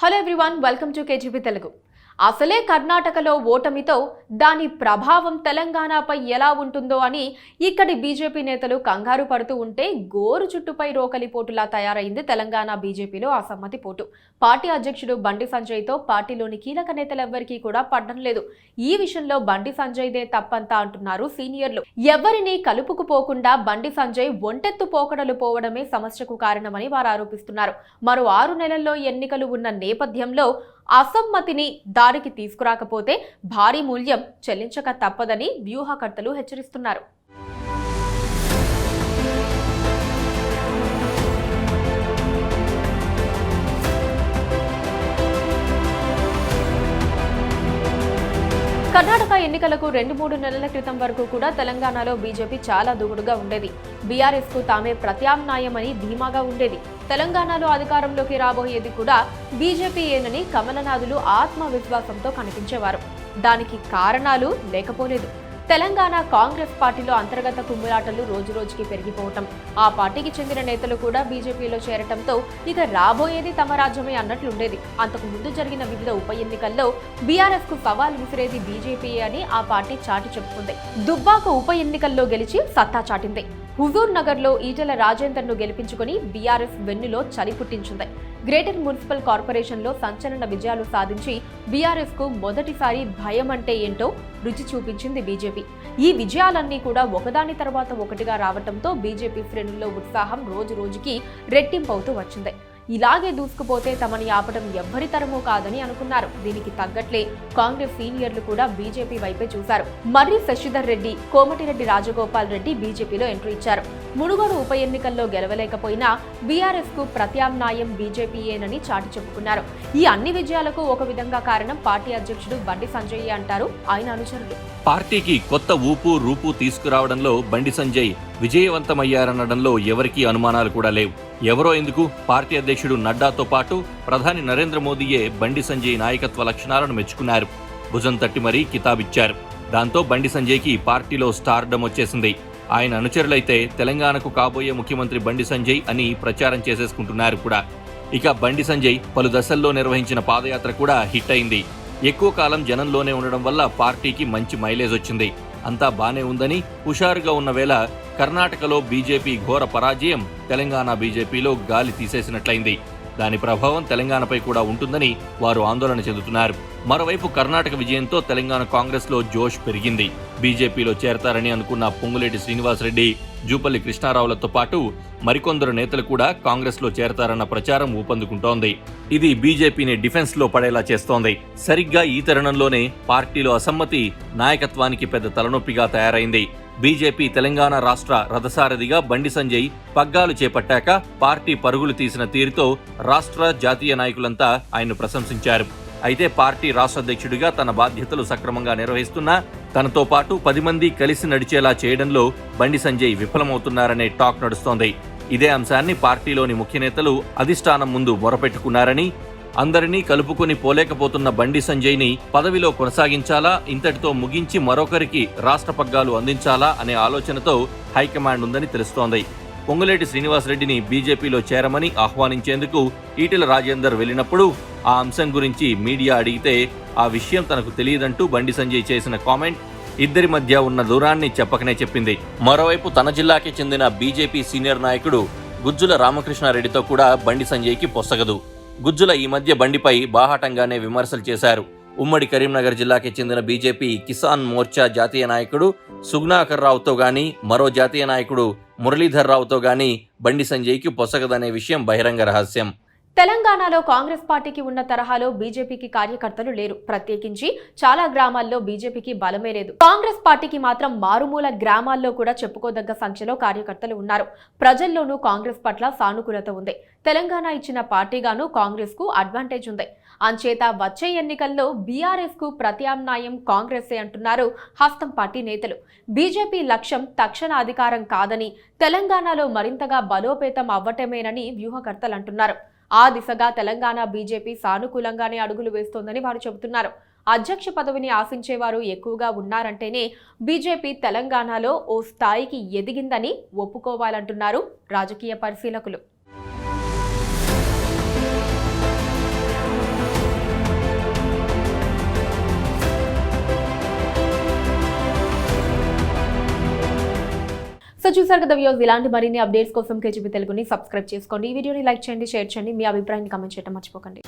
Hello everyone, welcome to KGP Telugu. అసలే కర్ణాటకలో ఓటమితో దాని ప్రభావం తెలంగాణపై ఎలా ఉంటుందో అని ఇక్కడి బీజేపీ నేతలు కంగారు పడుతూ ఉంటే గోరు చుట్టుపై రోకలి పోటులా తయారైంది తెలంగాణ బీజేపీలో అసమ్మతి పోటు. పార్టీ అధ్యక్షుడు బండి సంజయ్తో పార్టీలోని కీలక నేతలెవ్వరికీ కూడా పడడం లేదు. ఈ విషయంలో బండి సంజయ్దే తప్పంతా అంటున్నారు సీనియర్లు. ఎవరిని కలుపుకుపోకుండా బండి సంజయ్ ఒంటెత్తు పోకడలు పోవడమే సమస్యకు కారణమని వారు ఆరోపిస్తున్నారు. మరో 6 నెలల్లో ఎన్నికలు ఉన్న నేపథ్యంలో అసమ్మతిని దారికి తీసుకురాకపోతే భారీ మూల్యం చెల్లించక తప్పదని వ్యూహకర్తలు హెచ్చరిస్తున్నారు. కర్ణాటక ఎన్నికలకు 2-3 నెలల క్రితం వరకు కూడా తెలంగాణలో బీజేపీ చాలా దూకుడుగా ఉండేది. బీఆర్ఎస్ కు తామే ప్రత్యామ్నాయమని ధీమాగా ఉండేది. తెలంగాణలో అధికారంలోకి రాబోయేది కూడా బీజేపీయేనని కమలనాథులు ఆత్మవిశ్వాసంతో కనిపించేవారు. దానికి కారణాలు లేకపోలేదు. తెలంగాణ కాంగ్రెస్ పార్టీలో అంతర్గత కుమ్ములాటలు రోజురోజుకి పెరిగిపోవటం, ఆ పార్టీకి చెందిన నేతలు కూడా బీజేపీలో చేరటంతో ఇక రాబోయేది తమ రాజ్యమే అన్నట్లుండేది. అంతకు ముందు జరిగిన వివిధ ఉప ఎన్నికల్లో బీఆర్ఎస్ కు సవాల్ విసిరేది బీజేపీయే అని ఆ పార్టీ చాటి చెప్పుకుంది. దుబ్బాక ఉప ఎన్నికల్లో గెలిచి సత్తా చాటింది. హుజూర్ నగర్ లో ఈటెల రాజేందర్ ను గెలిపించుకుని బీఆర్ఎస్ వెన్నులో చలి పుట్టించింది. గ్రేటర్ మున్సిపల్ కార్పొరేషన్ లో సంచలన విజయాలు సాధించి బీఆర్ఎస్ కు మొదటిసారి భయం అంటే ఏంటో రుచి చూపించింది బీజేపీ. ఈ విజయాలన్నీ కూడా ఒకదాని తర్వాత ఒకటిగా రావడంతో బీజేపీ శ్రేణుల్లో ఉత్సాహం రోజు రోజుకి రెట్టింపవుతూ వచ్చింది. ఇలాగే దూసుకుపోతే తమని ఆపడం ఎవ్వరి తరమూ కాదని అనుకున్నారు. దీనికి తగ్గట్లే కాంగ్రెస్ సీనియర్లు కూడా బీజేపీ వైపే చూశారు. మర్రి శశిధర్ రెడ్డి, కోమటిరెడ్డి రాజగోపాల్ రెడ్డి బీజేపీలో ఎంట్రీ ఇచ్చారు. మునుగోడు ఉప ఎన్నికల్లో గెలవలేకపోయినా బీఆర్ఎస్ కు ప్రత్యామ్నాయం బీజేపీయేనని చాటి చెప్పుకున్నారు. ఈ అన్ని విజయాలకు ఒక విధంగా కారణం పార్టీ అధ్యక్షుడు బండి సంజయ్ అంటారు ఆయన అనుచరులు. పార్టీకి కొత్త ఊపు రూపు తీసుకురావడంలో బండి సంజయ్ విజయవంతమయ్యారనడంలో ఎవరికీ అనుమానాలు కూడా లేవు. ఎవరో ఎందుకు, పార్టీ అధ్యక్షుడు నడ్డాతో పాటు ప్రధాని నరేంద్ర మోదీయే బండి సంజయ్ నాయకత్వ లక్షణాలను మెచ్చుకున్నారు. భుజం తట్టి మరీ కితాబిచ్చారు. దాంతో బండి సంజయ్కి పార్టీలో స్టార్డమ్ వచ్చేసింది. ఆయన అనుచరులైతే తెలంగాణకు కాబోయే ముఖ్యమంత్రి బండి సంజయ్ అని ప్రచారం చేసేసుకుంటున్నారు కూడా. ఇక బండి సంజయ్ పలు దశల్లో నిర్వహించిన పాదయాత్ర కూడా హిట్ అయింది. ఎక్కువ కాలం జనంలోనే ఉండడం వల్ల పార్టీకి మంచి మైలేజ్ వచ్చింది. అంతా బానే ఉందని హుషారుగా ఉన్న వేళ కర్ణాటకలో బీజేపీ ఘోర పరాజయం తెలంగాణ బీజేపీలో గాలి తీసేసినట్లయింది. దాని ప్రభావం తెలంగాణపై కూడా ఉంటుందని వారు ఆందోళన చెందుతున్నారు. మరోవైపు కర్ణాటక విజయంతో తెలంగాణ కాంగ్రెస్ లో జోష్ పెరిగింది. బీజేపీలో చేరతారని అనుకున్న పొంగులేటి శ్రీనివాసరెడ్డి, జూపల్లి కృష్ణారావులతో పాటు మరికొందరు నేతలు కూడా కాంగ్రెస్ లో చేరతారన్న ప్రచారం ఊపందుకుంటోంది. ఇది బీజేపీని డిఫెన్స్ లో పడేలా చేస్తోంది. సరిగ్గా ఈ తరుణంలోనే పార్టీలో అసమ్మతి నాయకత్వానికి పెద్ద తలనొప్పిగా తయారైంది. బీజేపీ తెలంగాణ రాష్ట్ర రథసారథిగా బండి సంజయ్ పగ్గాలు చేపట్టాక పార్టీ పరుగులు తీసిన తీరుతో రాష్ట్ర జాతీయ నాయకులంతా ఆయన్ను ప్రశంసించారు. అయితే పార్టీ రాష్ట్ర అధ్యక్షుడిగా తన బాధ్యతలు సక్రమంగా నిర్వహిస్తున్నా తనతో పాటు 10 మంది కలిసి నడిచేలా చేయడంలో బండి సంజయ్ విఫలమవుతున్నారనే టాక్ నడుస్తోంది. ఇదే అంశాన్ని పార్టీలోని ముఖ్య నేతలు అధిష్టానం ముందు మొరపెట్టుకున్నారని, అందరినీ కలుపుకొని పోలేకపోతున్న బండి సంజయ్ని పదవిలో కొనసాగించాలా, ఇంతటితో ముగించి మరొకరికి రాష్ట్ర పగ్గాలు అందించాలా అనే ఆలోచనతో హైకమాండ్ ఉందని తెలుస్తోంది. పొంగులేటి శ్రీనివాసరెడ్డిని బీజేపీలో చేరమని ఆహ్వానించేందుకు ఈటెల రాజేందర్ వెళ్లినప్పుడు ఆ అంశం గురించి మీడియా అడిగితే ఆ విషయం తనకు తెలియదంటూ బండి సంజయ్ చేసిన కామెంట్ ఇద్దరి మధ్య ఉన్న దూరాన్ని చెప్పకనే చెప్పింది. మరోవైపు తన జిల్లాకి చెందిన బీజేపీ సీనియర్ నాయకుడు గుజ్జుల రామకృష్ణారెడ్డితో కూడా బండి సంజయ్కి పొసగదు. గుజ్జుల ఈ మధ్య బండిపై బాహాటంగానే విమర్శలు చేశారు. ఉమ్మడి కరీంనగర్ జిల్లాకి చెందిన బీజేపీ కిసాన్ మోర్చా జాతీయ నాయకుడు సుగ్నాకర్ రావుతో గానీ, మరో జాతీయ నాయకుడు మురళీధర్ రావుతో గానీ బండి సంజయ్కి పొసగదనే విషయం బహిరంగ రహస్యం. తెలంగాణలో కాంగ్రెస్ పార్టీకి ఉన్న తరహాలో బీజేపీకి కార్యకర్తలు లేరు. ప్రత్యేకించి చాలా గ్రామాల్లో బీజేపీకి బలమే లేదు. కాంగ్రెస్ పార్టీకి మాత్రం మారుమూల గ్రామాల్లో కూడా చెప్పుకోదగ్గ సంఖ్యలో కార్యకర్తలు ఉన్నారు. ప్రజల్లోనూ కాంగ్రెస్ పట్ల సానుకూలత ఉంది. తెలంగాణ ఇచ్చిన పార్టీగాను కాంగ్రెస్ కు అడ్వాంటేజ్ ఉంది. అంచేత వచ్చే ఎన్నికల్లో బీఆర్ఎస్ కు ప్రత్యామ్నాయం కాంగ్రెసే అంటున్నారు హస్తం పార్టీ నేతలు. బీజేపీ లక్ష్యం తక్షణ అధికారం కాదని, తెలంగాణలో మరింతగా బలోపేతం అవ్వటమేనని వ్యూహకర్తలు అంటున్నారు. ఆ దిశగా తెలంగాణ బీజేపీ సానుకూలంగానే అడుగులు వేస్తోందని వారు చెబుతున్నారు. అధ్యక్ష పదవిని ఆశించేవారు ఎక్కువగా ఉన్నారంటేనే బీజేపీ తెలంగాణలో ఓ స్థాయికి ఎదిగిందని ఒప్పుకోవాలంటున్నారు రాజకీయ పరిశీలకులు. చూసారు కదా వ్యూస్, ఇలాంటి మరిన్ని అప్డేట్స్ కోసం కేజీబీ తెలుగుని సబ్స్క్రైబ్ చేసుకోండి. ఈ వీడియోని లైక్ చేయండి, షేర్ చేయండి, మీ అభిప్రాయాన్ని కామెంట్ చేయడం మర్చిపోకండి.